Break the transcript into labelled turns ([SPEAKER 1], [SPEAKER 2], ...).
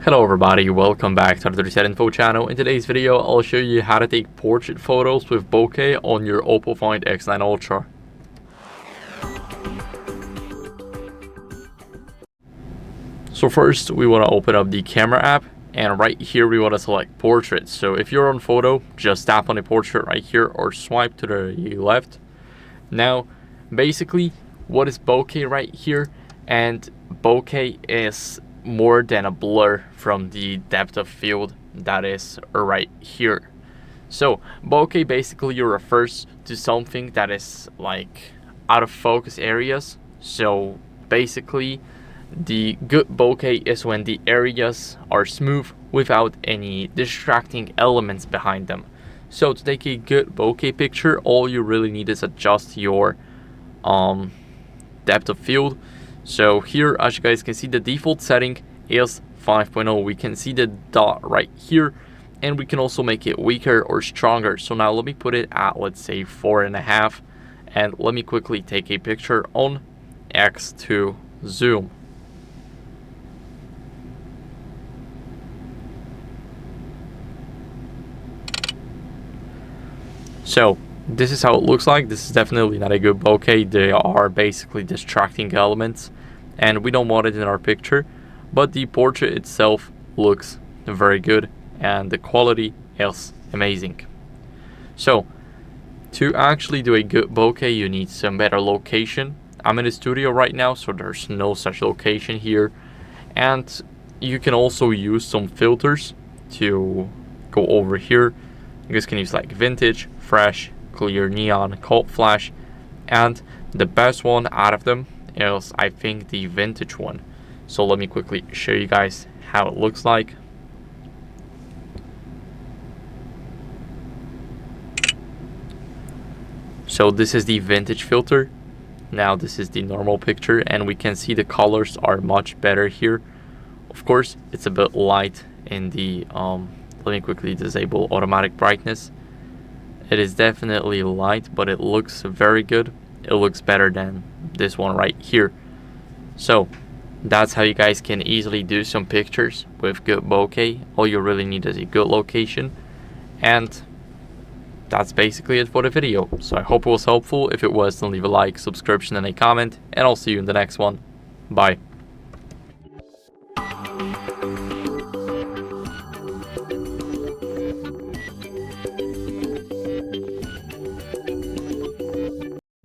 [SPEAKER 1] Hello everybody, welcome back to the HardReset.Info channel. In today's video, I'll show you how to take portrait photos with bokeh on your OPPO Find X9 Ultra. So first, we want to open up the camera app, and right here we want to select portrait. So if you're on photo, just tap on the portrait right here or swipe to the left. Now, basically, what is bokeh right here? And bokeh is more than a blur from the depth of field that is right here. So bokeh basically refers to something that is like out of focus areas. So basically the good bokeh is when the areas are smooth without any distracting elements behind them. So to take a good bokeh picture, all you really need is adjust your depth of field. So here, as you guys can see, the default setting is 5.0. We can see the dot right here, and we can also make it weaker or stronger. So now let me put it at, let's say, 4.5, and let me quickly take a picture on X2 zoom. So this is how it looks like. This is definitely not a good bokeh. They are basically distracting elements, and we don't want it in our picture. But the portrait itself looks very good, and the quality is amazing. So to actually do a good bokeh, you need some better location. I'm in the studio right now, so there's no such location here. And you can also use some filters to go over here. You guys can use like vintage, fresh, clear, neon, cold flash, and the best one out of them is, I think, the vintage one. So let me quickly show you guys how it looks like. So this is the vintage filter. Now this is the normal picture, and we can see the colors are much better here. Of course, it's a bit light in the let me quickly disable automatic brightness. It is definitely light, but it looks very good. It looks better than this one right here. So that's how you guys can easily do some pictures with good bokeh. All you really need is a good location, and that's basically it for the video. So I hope it was helpful. If it was, then leave a like, subscription, and a comment, and I'll see you in the next one. Bye.